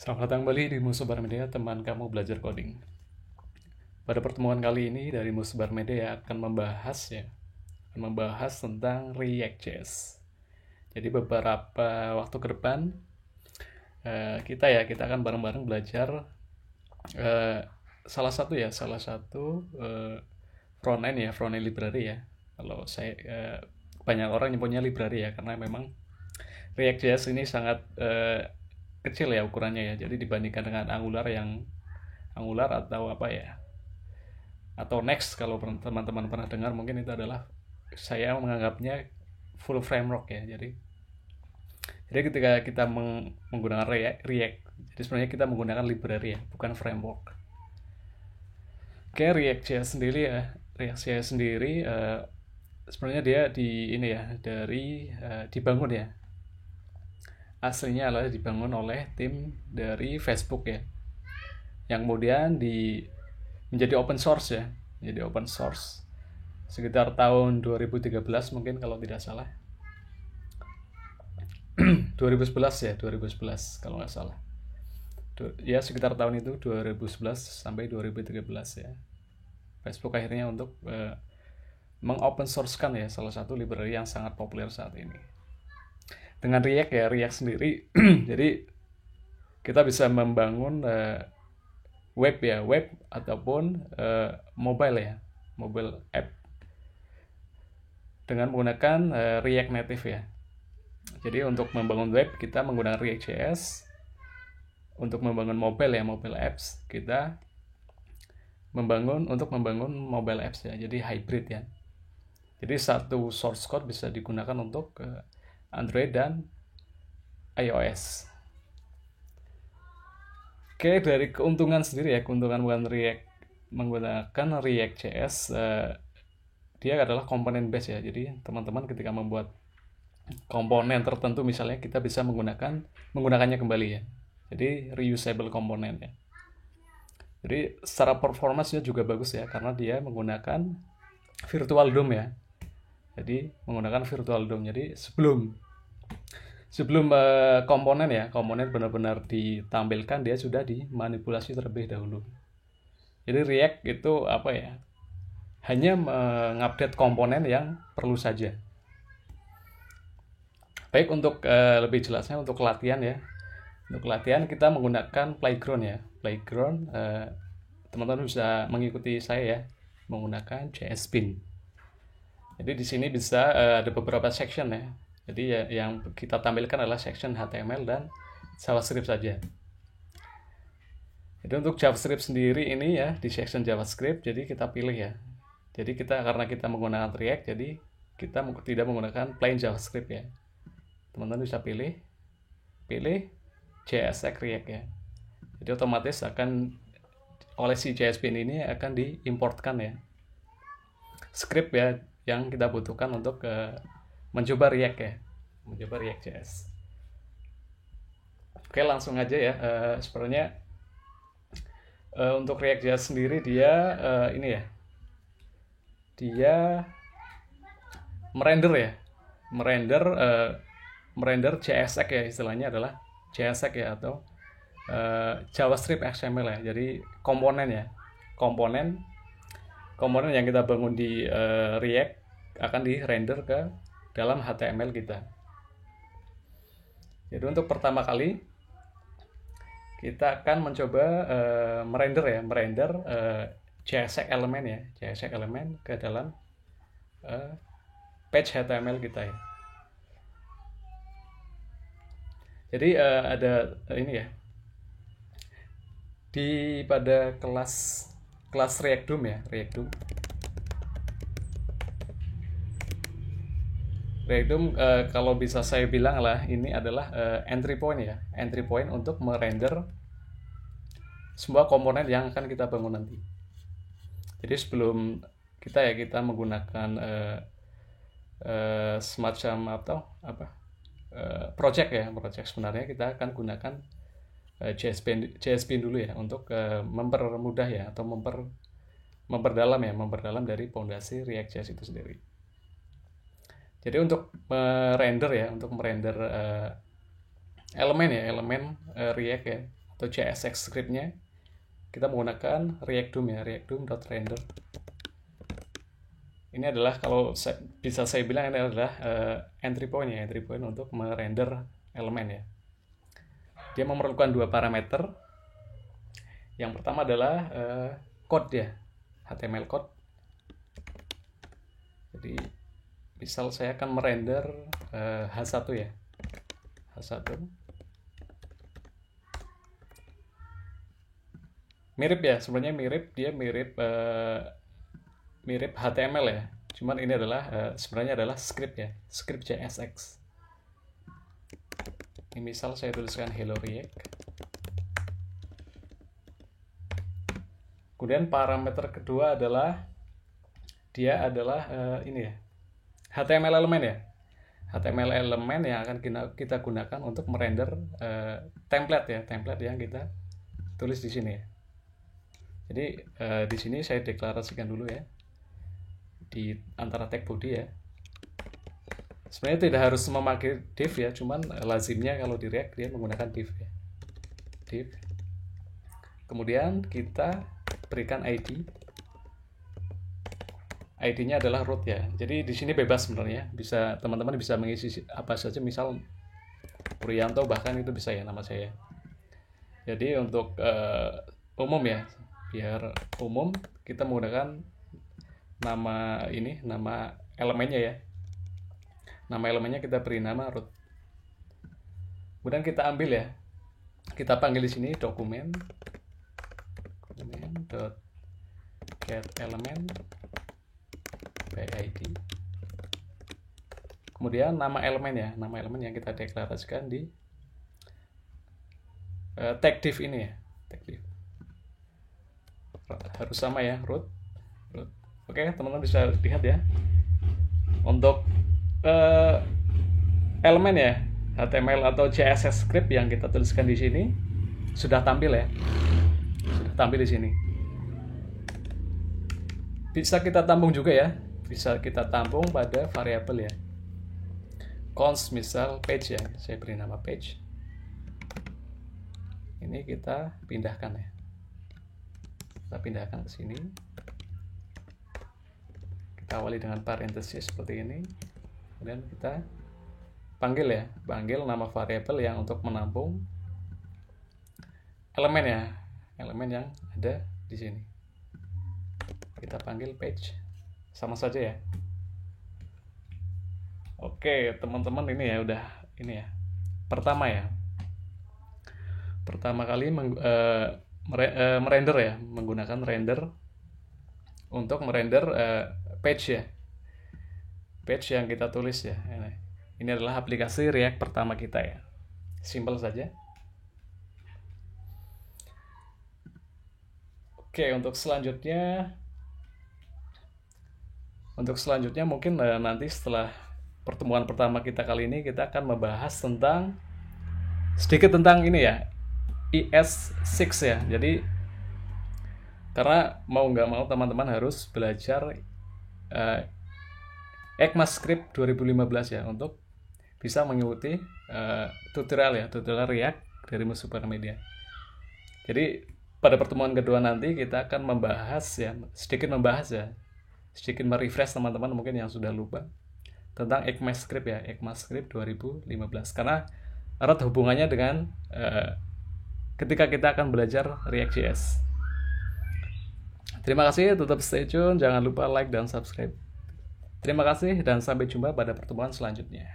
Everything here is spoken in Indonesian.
Selamat datang kembali di Musebar Media, teman kamu belajar coding. Pada pertemuan kali ini dari Musebar Media akan membahas tentang React.js. Jadi beberapa waktu ke depan kita akan bareng-bareng belajar eh, salah satu front end library ya. Kalau saya banyak orang nyebutnya library ya, karena memang React.js ini sangat kecil ya ukurannya ya. Jadi dibandingkan dengan Angular atau atau Next, kalau teman-teman pernah dengar, mungkin itu adalah, saya menganggapnya full framework ya. Jadi ketika kita menggunakan React, jadi sebenarnya kita menggunakan library ya, bukan framework. Oke, React.js sendiri sebenarnya dia dibangun ya. Aslinya adalah dibangun oleh tim dari Facebook ya, yang kemudian menjadi open source ya, menjadi open source sekitar tahun 2013 mungkin kalau tidak salah. 2011 ya, 2011 kalau nggak salah. Ya sekitar tahun itu 2011 sampai 2013 ya. Facebook akhirnya untuk mengopen sourcekan ya salah satu library yang sangat populer saat ini. Dengan React sendiri jadi kita bisa membangun web ataupun mobile app dengan menggunakan React Native ya. Jadi untuk membangun web kita menggunakan React.js, untuk membangun mobile apps kita membangun mobile apps ya. Jadi hybrid ya. Jadi satu source code bisa digunakan untuk Android dan iOS. Oke, dari keuntungan sendiri ya, keuntungan menggunakan React.js, dia adalah komponen base ya. Jadi teman-teman ketika membuat komponen tertentu misalnya, kita bisa menggunakannya kembali ya. Jadi reusable komponen ya. Jadi secara performance juga bagus ya, karena dia menggunakan virtual DOM ya. Jadi menggunakan virtual DOM. Jadi sebelum komponen benar-benar ditampilkan, dia sudah dimanipulasi terlebih dahulu. Jadi React itu hanya mengupdate komponen yang perlu saja. Baik, untuk lebih jelasnya, untuk latihan ya. Untuk latihan kita menggunakan Playground ya. Playground, teman-teman bisa mengikuti saya ya, menggunakan JSPin. Jadi di sini bisa ada beberapa section ya. Jadi yang kita tampilkan adalah section HTML dan JavaScript saja. Jadi untuk JavaScript sendiri ini ya, di section JavaScript, jadi kita pilih ya. Jadi karena kita menggunakan React, jadi kita tidak menggunakan plain JavaScript ya. Teman-teman bisa pilih JSX React ya. Jadi otomatis akan oleh si JSPin ini akan diimportkan ya script ya yang kita butuhkan untuk mencoba React.js. Oke, langsung aja ya. Sebenarnya untuk React.js sendiri dia dia merender JSX ya, istilahnya adalah JSX ya, atau JavaScript XML ya. Jadi komponen yang kita bangun di React akan di-render ke dalam HTML kita. Jadi untuk pertama kali kita akan mencoba merender JSX elemen ke dalam page HTML kita ya. Jadi ada ini ya, pada kelas React DOM ya, React DOM kalau bisa saya bilang lah, ini adalah entry point untuk merender semua komponen yang akan kita bangun nanti. Jadi sebelum kita menggunakan semacam project sebenarnya kita akan gunakan JSPin dulu ya, untuk mempermudah ya, atau memperdalam dari fondasi React.js itu sendiri. Jadi untuk merender elemen React ya, atau JSX scriptnya, kita menggunakan React DOM ya, React DOM.render. Ini adalah bisa saya bilang ini adalah entry point ya, entry point untuk merender elemen ya. Dia memerlukan dua parameter. Yang pertama adalah code ya, HTML code. Jadi misal saya akan merender H1 ya, H1. Mirip ya, sebenarnya mirip, dia mirip HTML ya. Cuman ini adalah sebenarnya adalah script ya, script JSX. Ini misal saya tuliskan hello React. Kemudian parameter kedua adalah dia adalah ini ya, HTML element ya. HTML element yang akan kita gunakan untuk merender template ya, template yang kita tulis di sini ya. Jadi di sini saya deklarasikan dulu ya, di antara tag body ya. Sebenarnya tidak harus memakai div ya, cuman lazimnya kalau di React dia menggunakan div ya. Div. Kemudian kita berikan ID. ID-nya adalah root ya. Jadi di sini bebas sebenarnya. Bisa teman-teman bisa mengisi apa saja, misal Puryanto bahkan itu bisa ya nama saya. Jadi untuk umum ya, biar umum kita menggunakan nama ini, nama elemennya ya. Nama elemennya kita beri nama root. Kemudian kita ambil ya. Kita panggil di sini dokumen get element by ID. Kemudian nama elemen ya, nama elemen yang kita deklarasikan di tag div ini ya, tag div. Harus sama ya, root. Oke, teman-teman bisa lihat ya. Untuk elemen ya, HTML atau CSS script yang kita tuliskan di sini sudah tampil ya. Sudah tampil di sini. Bisa kita tampung juga ya. Bisa kita tampung pada variabel ya. Const misal page ya. Saya beri nama page. Ini kita pindahkan ya. Kita pindahkan ke sini. Kita awali dengan parenthesis seperti ini. Kemudian kita panggil ya, panggil nama variabel yang untuk menampung elemen ya, elemen yang ada di sini. Kita panggil page, sama saja ya. Oke, teman-teman, ini ya udah ini ya. Pertama ya, pertama kali merender ya, menggunakan render untuk merender page ya. Page yang kita tulis ya. Ini adalah aplikasi React pertama kita ya. Simple saja. Oke, untuk selanjutnya mungkin nanti setelah pertemuan pertama kita kali ini kita akan membahas sedikit tentang ini ya, ES6 ya. Jadi karena mau nggak mau teman-teman harus belajar ECMAScript 2015 ya untuk bisa mengikuti tutorial React dari Musuh Media. Jadi pada pertemuan kedua nanti kita akan sedikit merefresh teman-teman mungkin yang sudah lupa tentang ECMAScript ya, ECMAScript 2015, karena erat hubungannya dengan ketika kita akan belajar React.js. Terima kasih, tetap stay tune, jangan lupa like dan subscribe. Terima kasih dan sampai jumpa pada pertemuan selanjutnya.